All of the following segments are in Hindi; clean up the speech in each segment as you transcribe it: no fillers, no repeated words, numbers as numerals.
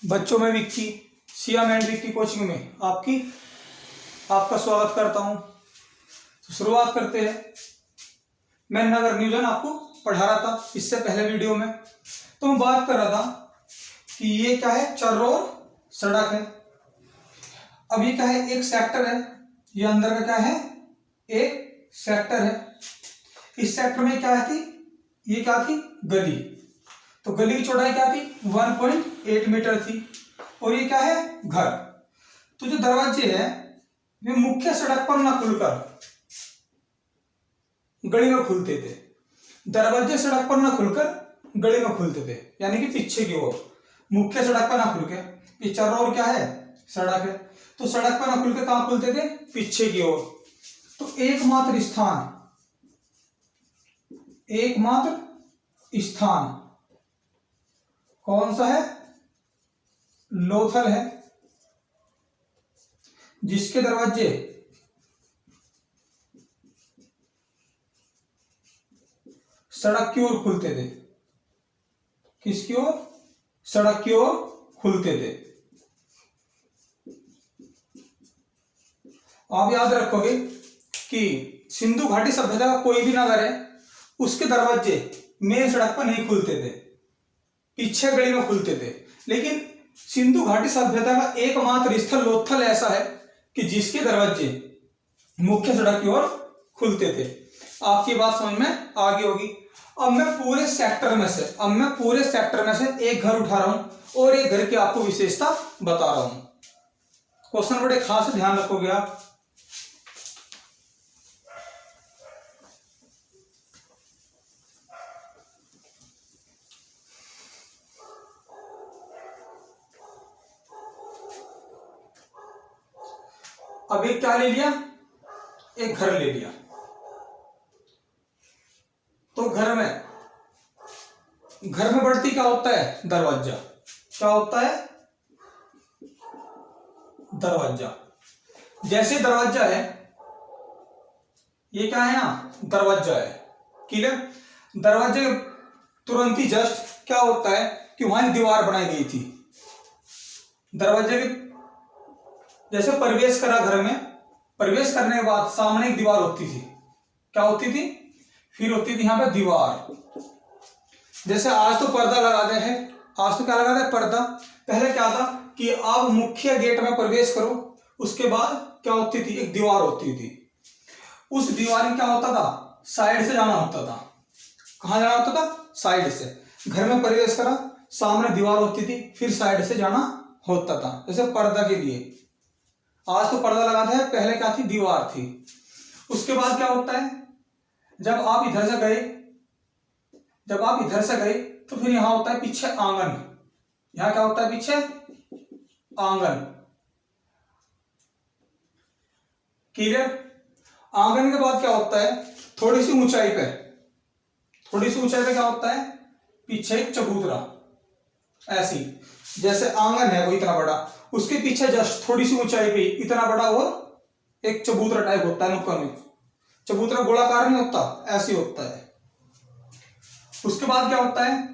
बच्चों में Vicky, SIAM and Vicky coaching में आपका स्वागत करता हूं। तो शुरुआत करते हैं। मैं नगर नियोजन आपको पढ़ा रहा था इससे पहले वीडियो में, तो मैं बात कर रहा था कि ये क्या है, चर्रोर सड़क है। अब ये क्या है, एक सेक्टर है, ये अंदर का क्या है, एक सेक्टर है। इस सेक्टर में क्या थी, ये क्या थी, गली। तो गली की चौड़ाई क्या थी, 1.8 मीटर थी। और ये क्या है, घर। तो जो दरवाजे हैं वे मुख्य सड़क पर ना खुलकर गली में खुलते थे। दरवाजे सड़क पर ना खुलकर गली में खुलते थे, यानी कि पीछे की ओर, मुख्य सड़क पर ना खुल के। ये चौराहा क्या है, सड़क है, तो सड़क पर ना खुल के कहां खुलते थे, पीछे की ओर। तो एकमात्र स्थान कौन सा है, लोथल है, जिसके दरवाजे सड़क की ओर खुलते थे। किसकी ओर, सड़क की ओर खुलते थे। आप याद रखोगे कि सिंधु घाटी सभ्यता का कोई भी नगर है, उसके दरवाजे मेन सड़क पर नहीं खुलते थे, पीछे गली में खुलते थे। लेकिन सिंधु घाटी सभ्यता का एकमात्र स्थल लोथल ऐसा है कि जिसके दरवाजे मुख्य सड़क की ओर खुलते थे। आपकी बात समझ में आ गई होगी। अब मैं पूरे सेक्टर में से एक घर उठा रहा हूं और एक घर की आपको विशेषता बता रहा हूं। क्वेश्चन बड़े खास ध्यान रखोगे आप। अब एक क्या ले लिया, एक घर ले लिया। तो घर में बढ़ती क्या होता है, दरवाजा। क्या होता है, दरवाजा। जैसे दरवाजा है, ये क्या है ना, दरवाजा है, क्लियर। दरवाजे तुरंत ही जस्ट क्या होता है कि वहां एक दीवार बनाई गई थी। दरवाजे के जैसे प्रवेश करा घर में, प्रवेश करने के बाद सामने एक दीवार होती थी। क्या होती थी, फिर होती थी यहां पे दीवार। जैसे आज तो पर्दा लगाते हैं, आज तो क्या लगाते हैं, पर्दा। पहले क्या था कि आप मुख्य गेट में प्रवेश करो, उसके बाद क्या होती थी, एक दीवार होती थी। उस दीवार में क्या होता था, साइड से जाना होता था। कहां जाना होता था, साइड से। घर में प्रवेश करा, सामने दीवार होती थी, फिर साइड से जाना होता था। जैसे पर्दा के लिए आज तो पर्दा लगाते हैं, पहले क्या थी, दीवार थी। उसके बाद क्या होता है, जब आप इधर से गए तो फिर यहां होता है पीछे आंगन। यहां क्या होता है, पीछे आंगन, क्लियर। आंगन के बाद क्या होता है, थोड़ी सी ऊंचाई पे क्या होता है, पीछे एक चबूतरा। ऐसी जैसे आंगन है वो इतना बड़ा, उसके पीछे जस्ट थोड़ी सी ऊंचाई पे इतना बड़ा और एक चबूतरा टाइप होता है, नुक्कड़ में। चबूतरा गोलाकार नहीं होता, ऐसे होता है। उसके बाद क्या होता है,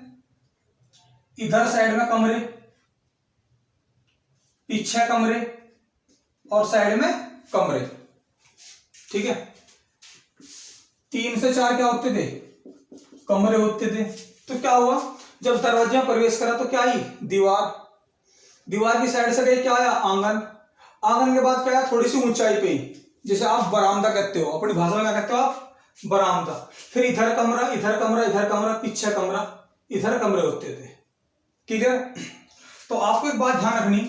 इधर साइड में कमरे, पीछे कमरे और साइड में कमरे, ठीक है। 3 से 4 क्या होते थे, कमरे होते थे। तो क्या हुआ, जब दरवाजे में प्रवेश करा तो क्या आई, दीवार की साइड से गई, क्या आया, आंगन के बाद क्या आया, थोड़ी सी ऊंचाई पे, जैसे आप बरामदा कहते हो, अपनी भाषा में क्या कहते हो आप, बरामदा। फिर इधर कमरा, इधर कमरा, इधर कमरा, पीछे कमरा, इधर कमरे होते थे, क्लियर। तो आपको एक बात ध्यान रखनी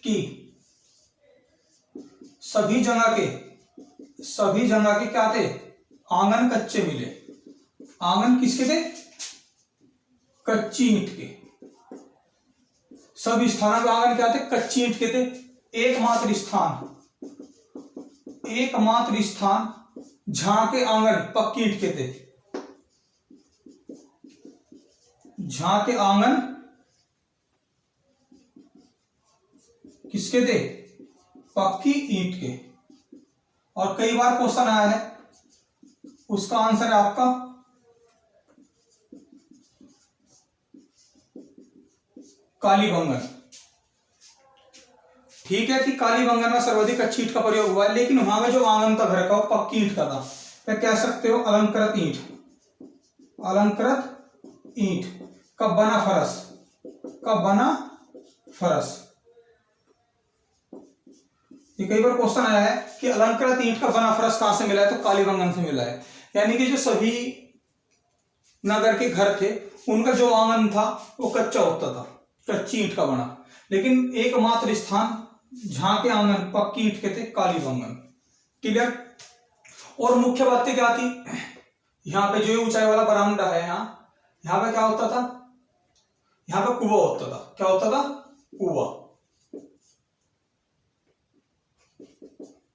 कि सभी जगह के क्या थे, आंगन कच्चे मिले। आंगन किसके थे, कच्ची ईंट के। सब स्थानों के आंगन क्या थे, कच्ची ईंट के थे। एकमात्र स्थान जहां के आंगन पक्की ईंट के थे। जहां के आंगन किसके थे, पक्की ईंट के। और कई बार क्वेश्चन आया है, उसका आंसर है आपका कालीबंगन। ठीक है कि कालीबंगन में सर्वाधिक अच्छी ईंट का प्रयोग हुआ है, लेकिन वहां में जो आंगन था घर का वो पक्की ईंट का था, क्या कह सकते हो अलंकृत ईंट। अलंकृत ईंट। कब बना फरस, कब बना फरस। ये कई बार क्वेश्चन आया है कि अलंकृत ईंट का बना फरस कहां से मिला है, तो कालीबंगन से मिला है। यानी कि जो सभी नगर के घर थे उनका जो आंगन था वो कच्चा होता था, कच्ची ईंट का बना, लेकिन एकमात्र स्थान जहां के आंगन पक्की ईंट के थे कालीबंगन। क्लियर। और मुख्य बातें क्या थी, यहाँ पे जो ऊंचाई वाला बरामदा है, यहाँ पे क्या होता था, यहाँ पे कुआं होता था। क्या होता था, कुआं।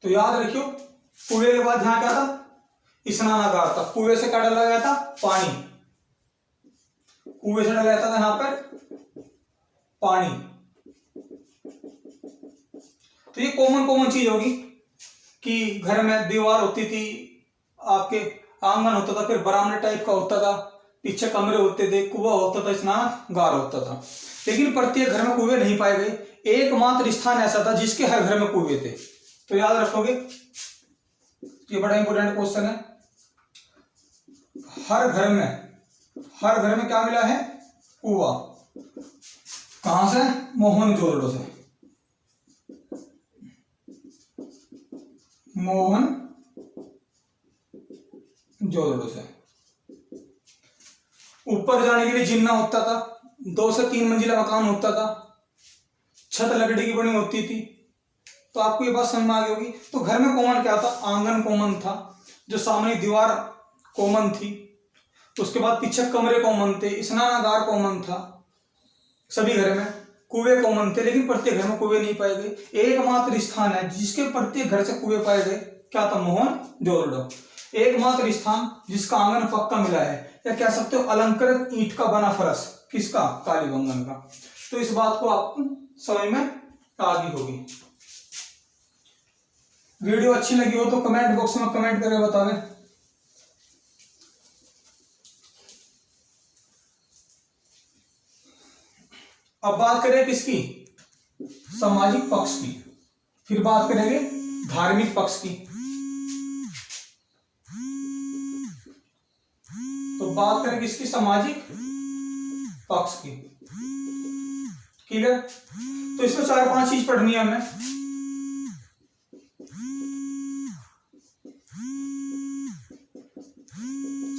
तो याद रखियो, कुएं के बाद यहाँ क्या था, स्नानागार था। कुएं से क्या डाला गया था, पानी। कुएं से डाला जाता था यहाँ पर पानी। तो ये कॉमन चीज होगी कि घर में दीवार होती थी, आपके आंगन होता था, फिर बरामदे टाइप का होता था, पीछे कमरे होते थे, कुआं होता था, स्नानागार होता था। लेकिन प्रत्येक घर में कुएं नहीं पाए गए। एकमात्र स्थान ऐसा था जिसके हर घर में कुएं थे। तो याद रखोगे, ये बड़ा इंपॉर्टेंट क्वेश्चन है। हर घर में क्या मिला है, कुआं। कहां से, मोहनजोदड़ो से। मोहनजोदड़ो से। ऊपर जाने के लिए जिन्ना होता था, 2 से 3 मंजिला मकान होता था, छत लकड़ी की बनी होती थी। तो आपको ये बात समझ में आ गई होगी। तो घर में कॉमन क्या था, आंगन कॉमन था, जो सामने दीवार कॉमन थी, उसके बाद पीछे कमरे कॉमन थे, स्नानागार कॉमन था, सभी घर में कुएं कॉमन थे, लेकिन प्रत्येक घर में कुएं नहीं पाए गए। एकमात्र स्थान है जिसके प्रत्येक घर से कुएं पाए गए, क्या था, मोहनजोदड़ो। एकमात्र स्थान जिसका आंगन पक्का मिला है, या कह सकते हो अलंकृत ईंट का बना फरस, किसका, कालीबंगन का। तो इस बात को आपको समझ में आ गई होगी। वीडियो अच्छी लगी हो तो कमेंट बॉक्स में कमेंट करके बतावें। अब बात करें किसकी, सामाजिक पक्ष की, फिर बात करेंगे धार्मिक पक्ष की। तो बात करें किसकी, सामाजिक पक्ष की। क्लियर। तो इसमें 4-5 चीज पढ़नी है हमें।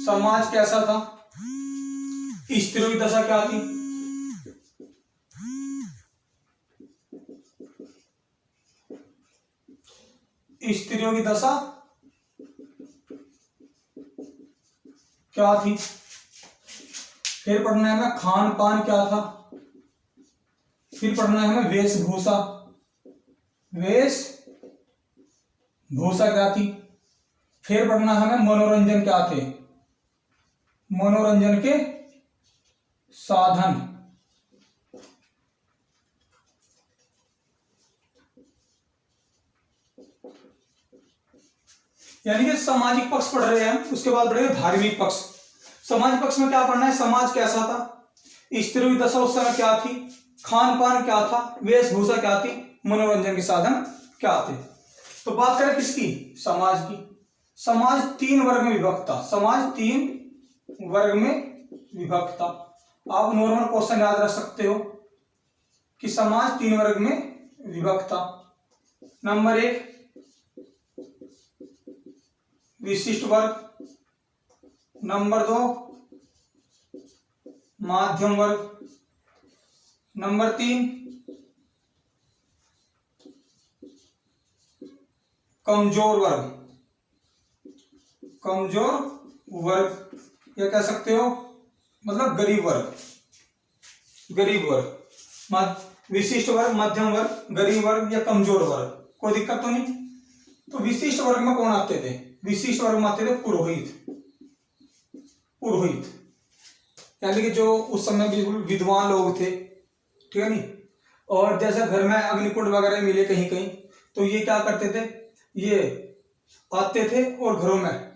समाज कैसा था, स्त्रियों की दशा क्या थी, स्त्रियों की दशा क्या थी। फिर पढ़ना है हमें खान पान क्या था। फिर पढ़ना है हमें वेशभूषा, वेशभूषा क्या थी। फिर पढ़ना है हमें मनोरंजन क्या थे, मनोरंजन के साधन। यानी कि सामाजिक पक्ष पढ़ रहे हैं हम, उसके बाद पढ़ेंगे धार्मिक पक्ष। सामाजिक पक्ष में क्या पढ़ना है, समाज कैसा था, स्त्रियों की दशा उस समय क्या थी, खान पान क्या था, वेशभूषा क्या थी, मनोरंजन के साधन क्या थे। तो बात करें किसकी, समाज की। समाज 3 वर्ग में विभक्त था, समाज 3 वर्ग में विभक्त था। आप नॉर्मल क्वेश्चन याद रख सकते हो कि समाज 3 वर्ग में विभक्त था। नंबर 1 विशिष्ट वर्ग, नंबर 2 माध्यम वर्ग, नंबर 3 कमजोर वर्ग। कमजोर वर्ग या कह सकते हो मतलब गरीब वर्ग, गरीब वर्ग, विशिष्ट वर्ग, मध्यम वर्ग, गरीब वर्ग या कमजोर वर्ग। कोई दिक्कत तो नहीं। तो विशिष्ट वर्ग में कौन आते थे, विशिष्ट वर्ग में आते थे पुरोहित। पुरोहित यानी कि जो उस समय बिल्कुल विद्वान लोग थे, ठीक है नहीं। और जैसे घर में अग्निकुंड वगैरह मिले कहीं कहीं, तो ये क्या करते थे, ये आते थे और घरों में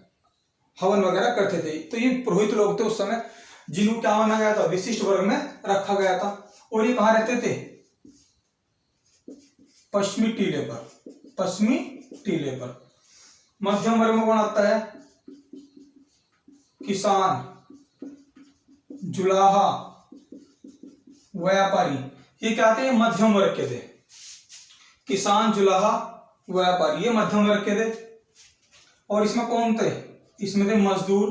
हवन वगैरह करते थे। तो ये पुरोहित लोग थे उस समय, जिनको क्या माना गया था, विशिष्ट वर्ग में रखा गया था। और ये कहाँ रहते थे? पश्चिमी टीले पर, पश्चिमी टीले पर। मध्यम वर्ग में कौन आता है? किसान, जुलाहा, व्यापारी। ये क्या थे? मध्यम वर्ग के थे। किसान, जुलाहा, व्यापारी, ये मध्यम वर्ग के थे। और इसमें कौन थे? इसमें थे मजदूर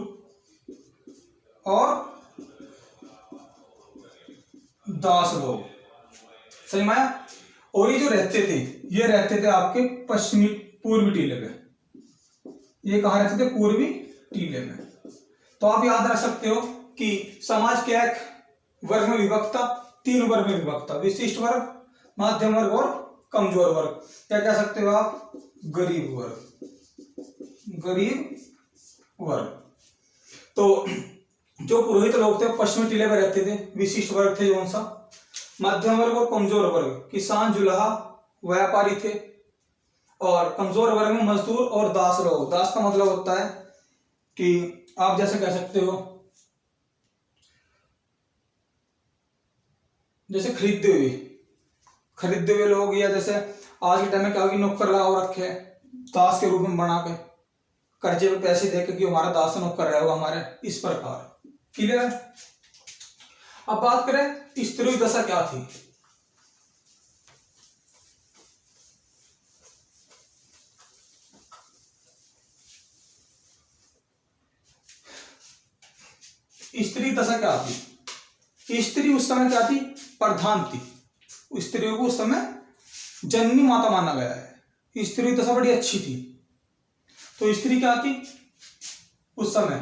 और दास लोग। सही में आया? और ये जो रहते थे, ये रहते थे आपके पश्चिमी पूर्वी टीले पे। ये कहाँ रहते थे? पूर्वी टीले में। तो आप याद रख सकते हो कि समाज क्या एक वर्ग में विभक्त था, 3 वर्ग में विभक्त था, विशिष्ट वर्ग, मध्यम वर्ग और कमजोर वर्ग। क्या कह सकते हो आप? गरीब वर्ग, गरीब वर्ग। तो जो पुरोहित लोग थे पश्चिमी टीले पर रहते थे, विशिष्ट वर्ग थे कौन सा? मध्यम वर्ग और कमजोर वर्ग, किसान, जुलाहा, व्यापारी थे। और कमजोर वर्ग में मजदूर और दास लोग। दास का मतलब होता है कि आप जैसे कह सकते हो, जैसे खरीदते हुए लोग, या जैसे आज के टाइम में क्या होगी, नौकर लगा रखे हैं दास के रूप में बना के, कर्जे पे पैसे देकर कि हमारा दास नौकर रहेगा हमारे, इस प्रकार। क्लियर है? अब बात करें स्त्री की दशा क्या थी। स्त्री दशा क्या थी? स्त्री उस समय क्या थी? प्रधान थी। स्त्रियों को उस समय जननी माता माना गया है। स्त्री दशा बड़ी अच्छी थी। तो स्त्री क्या थी उस समय?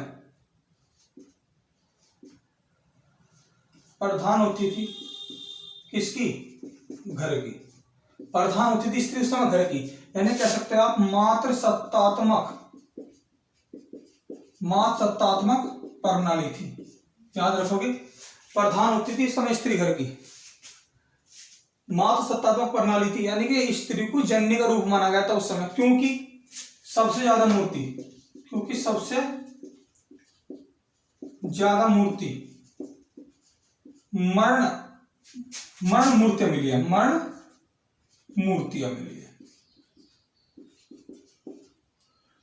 प्रधान होती थी किसकी? घर की। प्रधान होती थी स्त्री उस समय घर की, यानी कह सकते हो आप मातृ सत्तात्मक प्रणाली थी। याद रखोगे, प्रधान होती थी इस समय स्त्री घर की, मातृ सत्तात्मक प्रणाली थी, यानी कि स्त्री को जननी का रूप माना गया था उस समय। क्योंकि सबसे ज्यादा मूर्ति मरण मूर्तियां मिली है,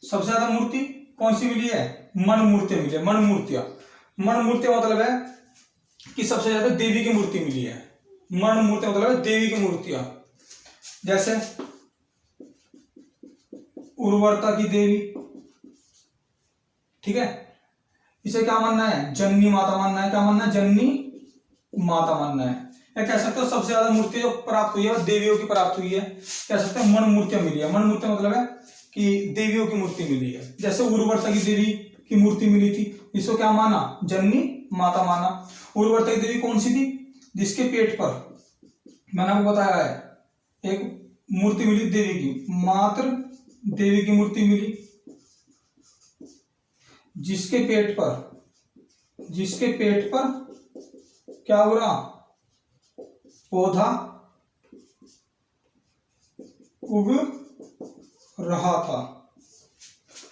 सबसे ज्यादा मूर्ति कौन सी मिली है? मरण मूर्तियां मिली है। मरण मूर्तियां मतलब है कि सबसे ज्यादा देवी की मूर्ति मिली है। मरण मूर्तियां मतलब है देवी की मूर्तियां, जैसे उर्वरता की देवी, ठीक है, इसे क्या मानना है? जननी माता मानना है। क्या मानना है? जननी माता मानना है। या कह सकते हो सबसे ज्यादा मूर्ति जो प्राप्त हुई है वो देवियों की प्राप्त हुई है। कह सकते हैं मण मूर्तियां मिली है। मण मूर्तियां मतलब है कि देवियों की मूर्ति मिली है। जैसे उर्वरता की देवी की मूर्ति मिली थी, इसको क्या माना? जननी माता माना। उर्वरता की देवी कौन सी थी? जिसके पेट पर, मैंने आपको बताया है, एक मूर्ति मिली देवी की, मातृ देवी की मूर्ति मिली, जिसके पेट पर क्या हो रहा? पौधा उग रहा था।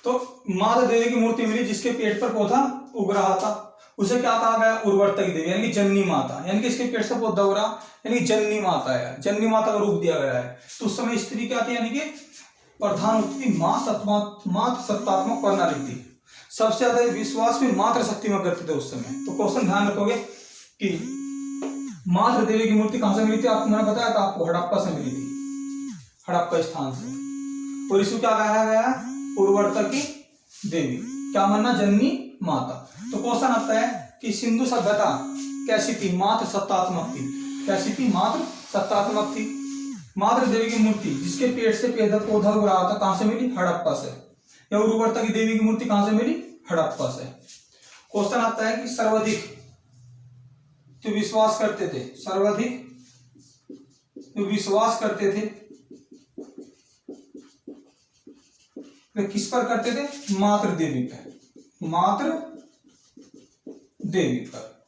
तो माता देवी की मूर्ति मिली जिसके पेट पर पौधा उग रहा था, उसे क्या कहा गया? उर्वरता की देवी, यानी कि जननी माता। यानी कि इसके पेट से पौधा उग रहा, यानी कि जननी माता है, जननी माता का रूप दिया गया है। तो उस समय स्त्री क्या थी? यानी कि प्रधान होती थी मातृ सत्तात्मक प्रणाली थी। सबसे ज्यादा विश्वास भी मातृ शक्ति में करते थे उस समय। तो क्वेश्चन ध्यान रखोगे कि मातृ देवी की मूर्ति कहां से मिली थी? आपको मैंने बताया था, आपको हड़प्पा से मिली थी, हड़प्पा स्थान से। और इसको क्या कहा गया? उर्वरता की देवी। क्या मानना? जननी माता। तो क्वेश्चन आता है कि सिंधु सभ्यता कैसी थी? मातृ सत्तात्मक थी। कैसी थी? मातृ सत्तात्मक थी। मातृ देवी की मूर्ति जिसके पेट से पौधा उग रहा था, कहां से मिली? हड़प्पा से। या उर्वरता की देवी की मूर्ति कहां से मिली? हड़प्पा से। क्वेश्चन आता है कि सर्वाधिक जो विश्वास करते थे, वे किस पर करते थे? मातृ देवी पर। मातृ देवी पर।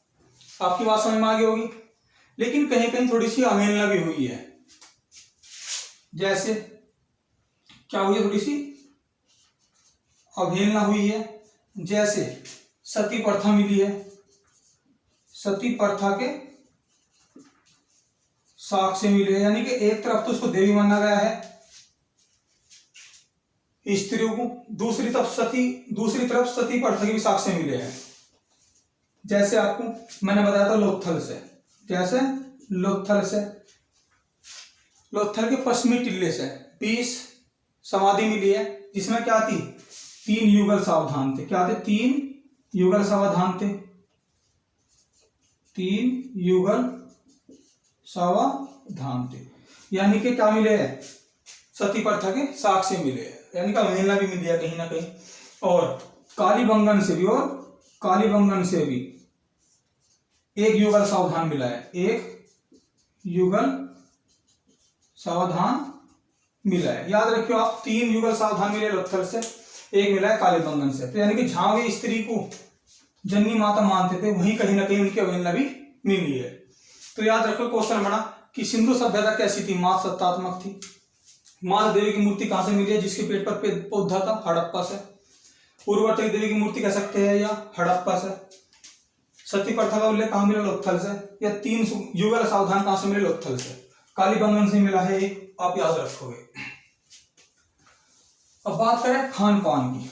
आपकी बात समझ में आ गई होगी। लेकिन कहीं कहीं थोड़ी सी अवहेलना भी हुई है। जैसे क्या हुई है? थोड़ी सी अवहेलना हुई है। जैसे सती प्रथा मिली है, सती प्रथा के साक्ष से मिले, यानी कि एक तरफ तो उसको देवी माना गया है स्त्रियों को, दूसरी तरफ सती पर भी साक्ष से मिले हैं। जैसे आपको मैंने बताया था लोथल से, जैसे लोथल के पश्चिमी टिल्ले से 20 समाधि मिली है, जिसमें क्या थी 3 युगल सावधान थे। क्या थे? 3 युगल सावधान थे, 3 युगल सावधान थे। यानी कि क्या मिले हैं? सती प्रथा के साक्ष्य मिले हैं, यानी कि अवहेलना भी मिली है कहीं ना कहीं। और कालीबंगन से भी 1 युगल सावधान मिला है, 1 युगल सावधान मिला है। याद रखियो आप, 3 युगल सावधान मिले लोथल से, 1 मिला है कालीबंगन से। तो यानी कि जहां वे स्त्री को जननी माता मानते थे, वहीं कहीं ना कहीं उनकी अवहेलना भी मिली है। तो याद रखो क्वेश्चन बना कि सिंधु सभ्यता कैसी थी? मात सत्तात्मक थी। मात देवी की मूर्ति कहां से मिली है? जिसके पेट पर पौधा था, हड़प्पा से। उर्वरती देवी की मूर्ति कह सकते हैं या हड़प्पा से। सती प्रथा का उल्लेख कहां मिला? लोथल से। या 3 युगल सावधान कहां से मिले? लोथल से। कालीबंगन से मिला है, आप याद रखोगे। अब बात करें खान पान की।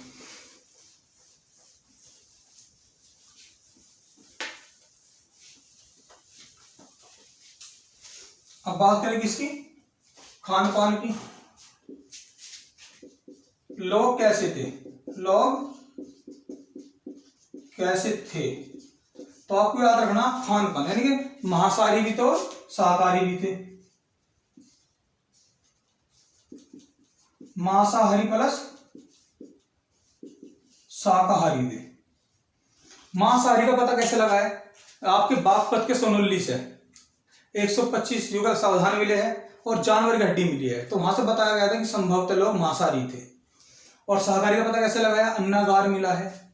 अब बात करें किसकी? खान पान की। लोग कैसे थे? तो आपको याद रखना खान पान, यानी कि मांसाहारी भी थे और शाकाहारी भी थे। मांसाहारी प्लस शाकाहारी थे। मांसाहारी का पता कैसे लगा है? आपके बागपत के सोनोल्ली से 125 युगल सावधान मिले हैं और जानवर की हड्डी मिली है। तो वहां से बताया गया था कि संभवतः लोग मांसाहारी थे। और शाकाहारी का पता कैसे लगाया? अन्नागार मिला है,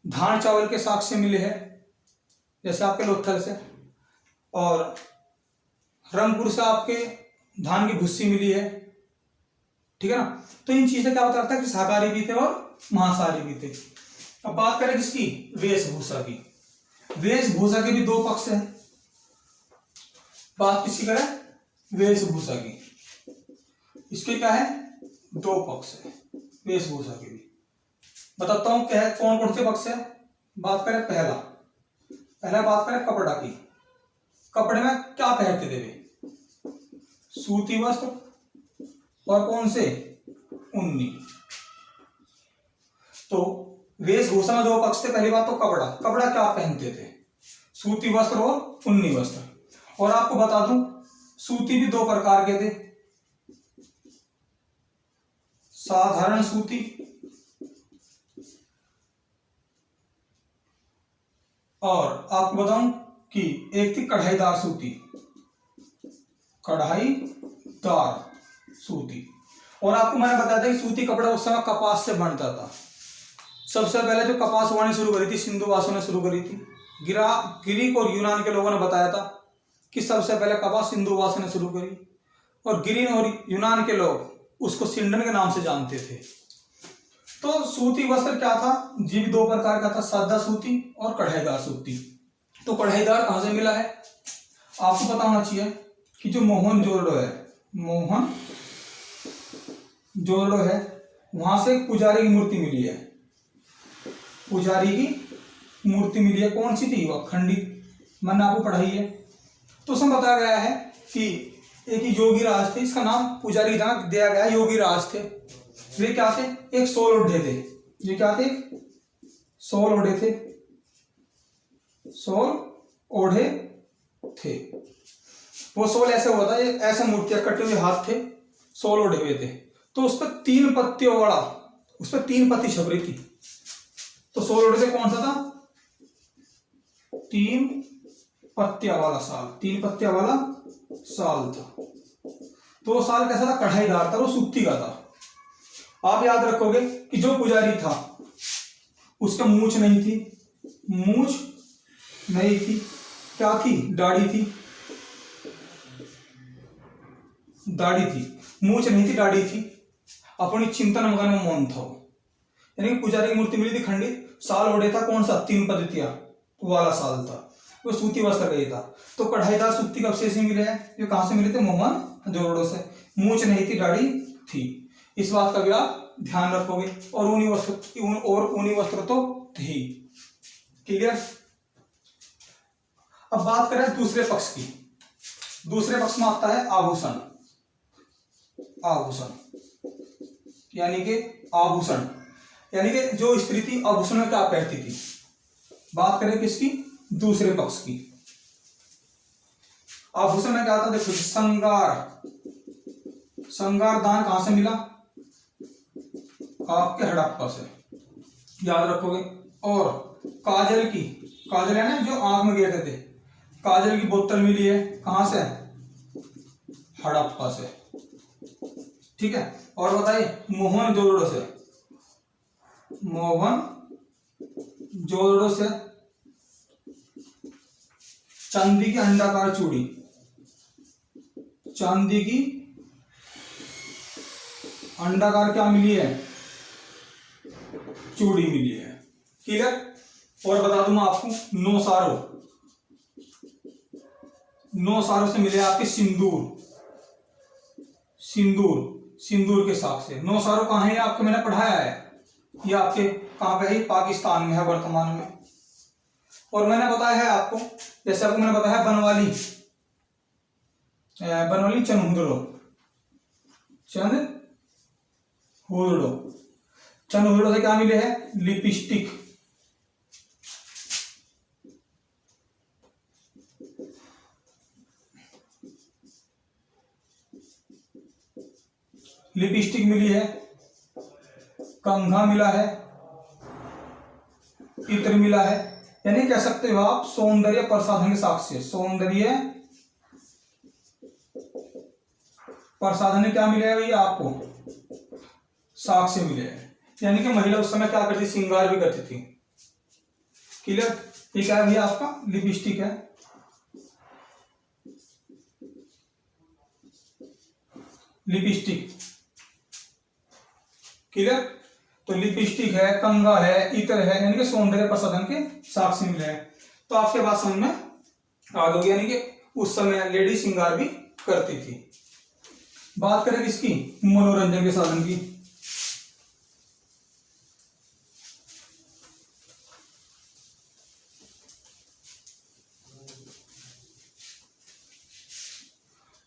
धान चावल के साक्ष्य मिले हैं, जैसे आपके लोथल से। और रंगपुर से आपके धान की भुस्सी मिली है, ठीक है ना। तो इन चीजें क्या बताता है कि शाकाहारी भी थे और मांसाहारी भी थे। अब बात करें किसकी? वेशभूषा की। वेशभूषा के भी 2 पक्ष हैं। बात किसकी करें? वेशभूषा की। इसके क्या है? 2 पक्ष है वेशभूषा के भी। बताता हूं क्या है, कौन कौन से पक्ष है। बात करें पहला बात करें कपड़ा की। कपड़े में क्या पहनते थे वे? सूती वस्त्र और कौन से? ऊनी। तो वेशभूषा में 2 पक्ष थे। पहली बात तो कपड़ा क्या पहनते थे? सूती वस्त्र और ऊनी वस्त्र। और आपको बता दूं, सूती भी 2 प्रकार के थे, साधारण सूती और आपको बताऊं कि एक थी कढ़ाईदार सूती। और आपको मैंने बताया था कि सूती कपड़ा उस समय कपास से बनता था। सबसे पहले जो कपास उगानी शुरू करी थी सिंधुवासियों ने शुरू करी थी। ग्रीक और यूनान के लोगों ने बताया था कि सबसे पहले कपास सिंधुवासियों ने शुरू करी। और ग्रीक और यूनान के लोग उसको सिंडन के नाम से जानते थे। तो सूती वस्त्र क्या था? जी भी 2 प्रकार का था, सादा सूती और कढ़ाईदार सूती। तो कढ़ाईदार कहां से मिला है? आपको पता होना चाहिए कि जो मोहनजोदड़ो है, वहां से पुजारी की मूर्ति मिली है। कौन सी थी? वह खंडित, मैंने आपको पढ़ाई है। तो उसमें बताया गया है कि एक योगी राज थे, इसका नाम पुजारी की जगह दिया गया, योगी राज थे। वे क्या थे? एक सोल ओढ़े थे। ये क्या थे? सोल ओढ़े थे। वो सोल ऐसे हुआ था, ये ऐसे मूर्तियां कटे हुए हाथ थे, सोल ओढ़े हुए थे। तो उस पर 3 पत्तियों वाला, उस पर 3 पत्ती छप रही थी। तो सोल ओढ़े थे कौन सा था? 3 पत्तियां वाला साल था। तो वो साल कैसा था? कढ़ाईदार था, वो सूती का था। आप याद रखोगे कि जो पुजारी था उसका मूंछ नहीं थी, क्या थी? दाढ़ी थी। मूंछ नहीं थी, दाढ़ी थी। अपनी चिंतन मगन में मौन था। यानी कि पुजारी की मूर्ति मिली थी खंडित, साल ओढ़े था कौन सा? 3 पत्तियां वाला साल था। वो सूती वस्त्र का ही था। तो कढ़ाईदार सूती कपड़े से मिले हैं, ये कहाँ से मिले थे? मोहनजोदड़ो से। मूंछ नहीं थी, दाढ़ी थी। इस बात का भी आप ध्यान रखोगे। और ऊनी वस्त्र तो थी। क्लियर। अब बात करें दूसरे पक्ष की। दूसरे पक्ष में आता है आभूषण। आभूषण यानी कि आभूषण यानी कि जो स्त्री थी आभूषण में क्या पहनती थी। बात करें किसकी? दूसरे पक्ष की। आभूषण में क्या आता? देखो, श्रृंगार। श्रृंगार दान कहां से मिला? आपके हड़प्पा से, याद रखोगे। और काजल की, काजल है ना जो आंख में गिरते थे, काजल की बोतल मिली है कहां से? हड़प्पा से। ठीक है। और बताइए मोहनजोदड़ो से। मोहनजोदड़ो से चांदी की अंडाकार चूड़ी, चांदी की अंडाकार क्या मिली है? चूड़ी मिली है। क्लियर। और बता दूं मैं आपको, नौसारों से मिले आपके सिंदूर। सिंदूर के साथ से। नौसारों कहाँ है? आपको मैंने पढ़ाया है। ये आपके कहाँ पे है? पाकिस्तान में है वर्तमान में। और मैंने बताया है आपको, जैसे आपको मैंने बताया बनवाली चनहुदड़ो से क्या मिले हैं? लिपस्टिक। लिपस्टिक मिली है, कंघा मिला है, इत्र मिला है। यानी कह सकते हो आप सौंदर्य प्रसाधन के साक्ष्य। सौंदर्य प्रसाधन क्या मिले है भैया आपको? साक्ष्य मिले हैं। यानी कि महिला उस समय क्या करती? श्रृंगार भी करती थी। क्लियर। ये क्या है भैया? आपका लिपस्टिक है। लिपस्टिक। क्लियर। तो लिपस्टिक है, कंघा है, इत्र है, यानी कि सौंदर्य प्रसाधन के साक्ष्य मिले हैं। तो आपके बात समझ में आ गई। यानी कि उस समय लेडी श्रृंगार भी करती थी। बात करें किसकी? मनोरंजन के साधन की।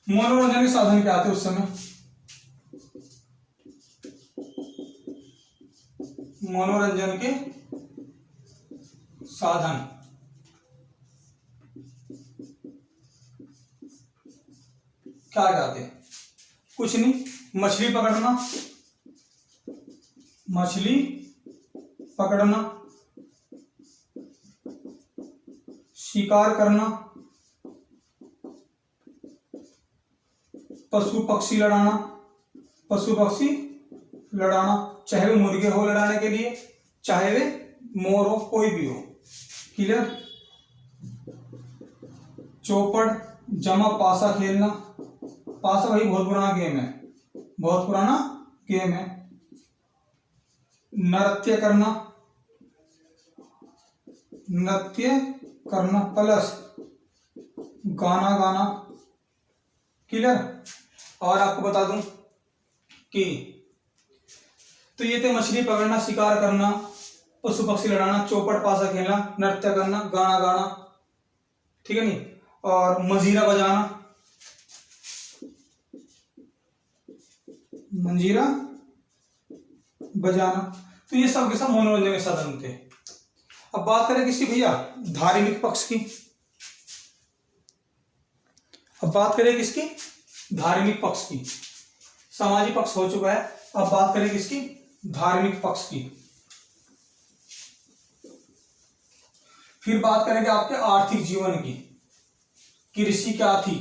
मनोरंजन के साधन क्या थे उस समय? मनोरंजन के साधन क्या क्या थे? कुछ नहीं, मछली पकड़ना, शिकार करना, पशु पक्षी लड़ाना, चाहे वे मुर्गे हो लड़ाने के लिए, चाहे वे मोर हो, कोई भी हो। क्लियर। चौपड़, जमा, पासा खेलना। पासा भाई बहुत पुराना गेम है। नृत्य करना प्लस गाना। क्लियर। और आपको बता दूं कि तो ये थे मछली पकड़ना, शिकार करना, पशु पक्षी लड़ाना, चौपड़, पासा खेलना, नृत्य करना, गाना गाना। ठीक है नहीं। और मंजीरा बजाना। तो ये सब के सब मनोरंजन के साधन थे। अब बात करें किसकी भैया? धार्मिक पक्ष की। धार्मिक पक्ष की। सामाजिक पक्ष हो चुका है। अब बात करें किसकी? धार्मिक पक्ष की। फिर बात करेंगे आपके आर्थिक जीवन की। कृषि क्या थी?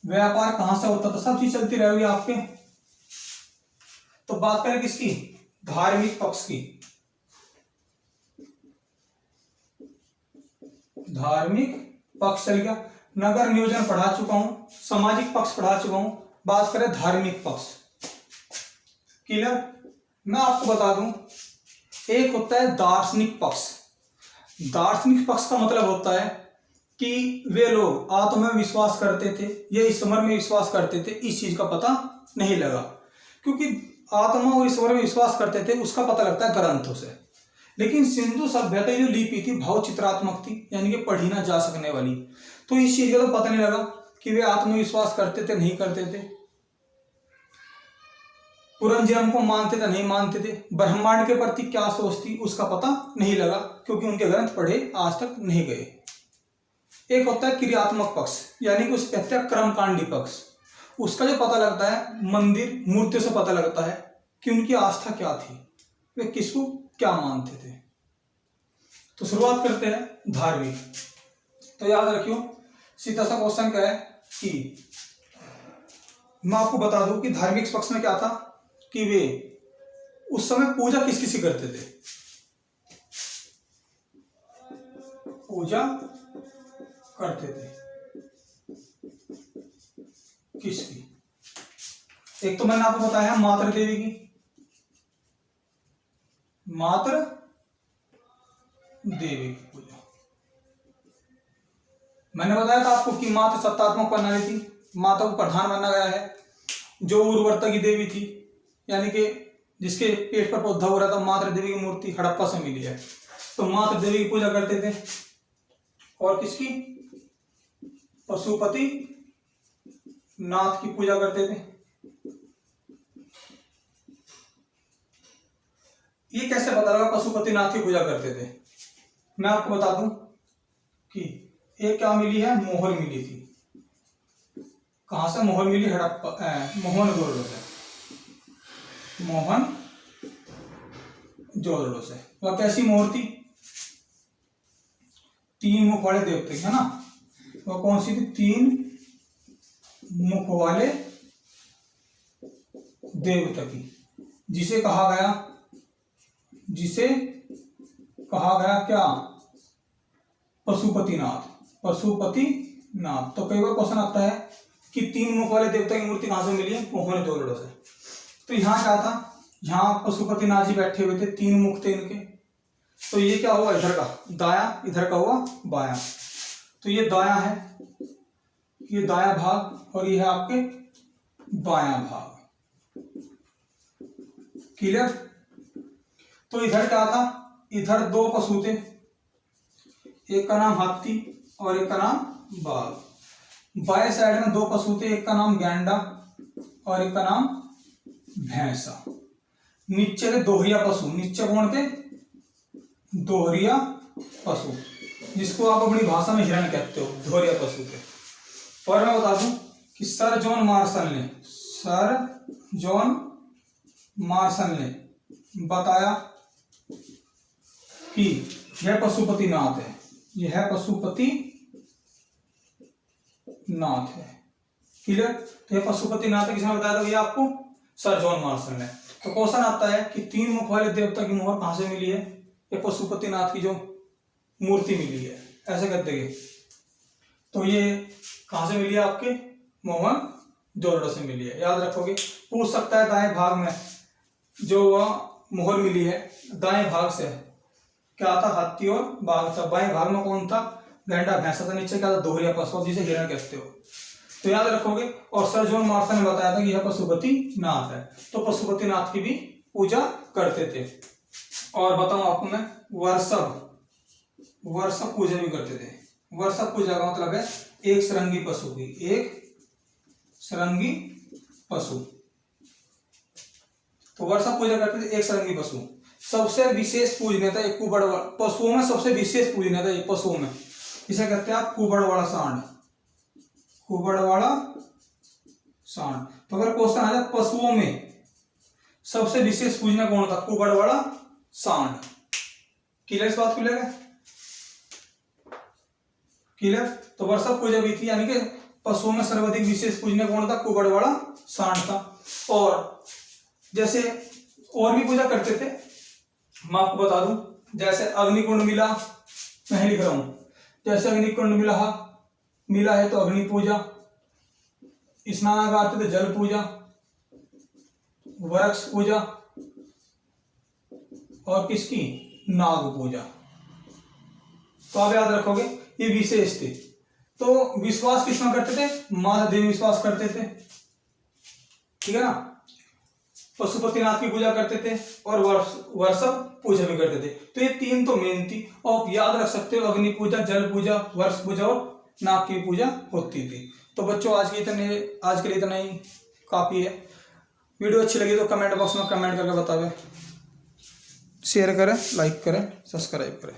व्यापार कहां से होता था? सब चीज चलती रहेगी आपके। तो बात करें किसकी? धार्मिक पक्ष की। धार्मिक पक्ष चल गया। नगर नियोजन पढ़ा चुका हूं, सामाजिक पक्ष पढ़ा चुका हूं। बात करें धार्मिक पक्ष। क्लियर। मैं आपको बता दूं, एक होता है दार्शनिक पक्ष। दार्शनिक पक्ष का मतलब होता है कि वे लोग आत्मा में विश्वास करते थे या ईश्वर में विश्वास करते थे, इस चीज का पता नहीं लगा। क्योंकि आत्मा और ईश्वर में विश्वास करते थे उसका पता लगता है ग्रंथों से। लेकिन सिंधु सभ्यता जो लिपि थी भाव चित्रात्मक थी, यानी कि पढ़ी ना जा सकने वाली, तो इस चीज का तो पता नहीं लगा कि वे आत्मविश्वास करते थे नहीं करते थे, पुनर्जन्म को मानते थे नहीं मानते थे, ब्रह्मांड के प्रति क्या सोच थी उसका पता नहीं लगा, क्योंकि उनके ग्रंथ पढ़े आज तक नहीं गए। एक होता है क्रियात्मक पक्ष, यानी कि उसे कहते हैं कर्मकांडी पक्ष। उसका जो पता लगता है मंदिर मूर्तियों से पता लगता है कि उनकी आस्था क्या थी, वे किसको क्या मानते थे। तो शुरुआत करते हैं धार्मिक। तो याद रखियो सीधा सा क्वेश्चन क्या है कि मैं आपको बता दूं कि धार्मिक पक्ष में क्या था कि वे उस समय पूजा किस किसी करते थे। पूजा करते थे किसकी? एक तो मैंने आपको बताया मातृ देवी की, मातृ देवी की पूजा। मैंने बताया था आपको कि माता सत्तात्मक प्रणाली थी, माता को प्रधान माना गया है। जो उर्वरता की देवी थी, यानी कि जिसके पेट पर पौधा हो रहा था, मातृ देवी की मूर्ति हड़प्पा से मिली है। तो मातृ देवी की पूजा करते थे। और किसकी? पशुपति नाथ की पूजा करते थे। ये कैसे पता लगा पशुपति नाथ की पूजा करते थे? मैं आपको बता दूं कि ये क्या मिली है, मोहर मिली थी। कहां से मोहर मिली? हड़प्पा मोहनजोदड़ो से, मोहनजोदड़ो से। वह कैसी मोहर थी? 3 मुख वाले देवते की, है ना। वह कौन सी थी? 3 मुख वाले देवता की, जिसे कहा गया क्या? पशुपतिनाथ। पशुपतिनाथ। तो कई बार क्वेश्चन आता है कि 3 मुख वाले देवता की मूर्ति कहां से मिली है? मोहनजोदड़ो से। तो यहाँ क्या था? यहाँ पशुपतिनाथ जी बैठे हुए थे, 3 मुख थे इनके। तो ये क्या हुआ? इधर का दाया, इधर का हुआ बाया। तो ये दाया है, ये दाया भाग, और ये है आपके बाया भाग। क्लियर? तो इधर क्या था? इधर 2 पशु थे, एक का नाम हाथी और एक का नाम बाघ। बाएं साइड में 2 पशु थे, एक का नाम गैंडा और एक का नाम भैंसा। नीचे थे दोहरिया पशु। नीचे कौन थे? दोहरिया पशु, जिसको आप अपनी भाषा में हिरण कहते हो, दोहरिया पशु थे। और मैं बता दूं कि सर जॉन मार्शल ने बताया कि यह पशुपतिनाथ है, यह पशुपतिनाथ है। क्लियर? तो यह पशुपतिनाथ किसने बताया था भैया आपको? सर जॉन मार्शल ने। तो क्वेश्चन आता है कि 3 मुख वाले देवता की मोहर कहां से मिली है? ये पशुपतिनाथ की जो मूर्ति मिली है, ऐसे करते गए। तो ये कहां से मिली है? आपके मोहनजोदड़ो से मिली है। याद रखोगे। पूछ सकता है दाएं भाग में जो वह मोहर मिली है, दाएं भाग से क्या था? हाथी और बाघ था। बाएं भाग में कौन था? गैंडा भैंसा था। नीचे क्या था? दोहरिया पशु, जिसे हिरण कहते हो। तो याद रखोगे। और सर जॉन मार्शल ने बताया था कि यह पशुपतिनाथ है। तो पशुपतिनाथ की भी पूजा करते थे। और बताऊं आपको मैं, वर्षभ पूजा भी करते थे। वर्षभ पूजा का मतलब है एक सरंगी पशु की, एक सरंगी पशु। तो वर्षभ पूजा करते थे एक सरंगी पशु। सबसे विशेष पूजनीय था एक कुबड़वाड़ा, पशुओं में सबसे विशेष पूजनीय था एक पशुओं में, इसे कहते हैं आप कुबड़वाड़ा सांड। कुबड़वाड़ा सांड। तो अगर क्वेश्चन आ जाए पशुओं में सबसे विशेष पूजनीय कौन था? कुबड़वाड़ा सांड। क्लियर? इस बात को लेकर क्लियर? तो वर्षभ पूजा भी थी, यानी कि पशुओं में सर्वाधिक विशेष पूजनीय कौन था? कुबड़वाड़ा सांड था। और जैसे और भी पूजा करते थे, मैं आपको बता दूं, जैसे अग्निकुंड मिला, मैं लिख रहा हूं, जैसे अग्निकुंड मिला है तो अग्नि पूजा, स्नानागार थे तो जल पूजा, वृक्ष पूजा, और किसकी? नाग पूजा। तो आप याद रखोगे ये विशेष थे। तो विश्वास किसमें करते थे? महादेव विश्वास करते थे, ठीक है ना। पशुपतिनाथ की पूजा करते थे और वर्षभ पूजा भी करते थे। तो ये तीन तो मेन थी। और आप याद रख सकते हो अग्नि पूजा, जल पूजा, वर्ष पूजा और नाग की पूजा होती थी। तो बच्चों आज के लिए इतना ही काफी है। वीडियो अच्छी लगी तो कमेंट बॉक्स में कमेंट करके बतावे, शेयर करें, लाइक करें, सब्सक्राइब करें।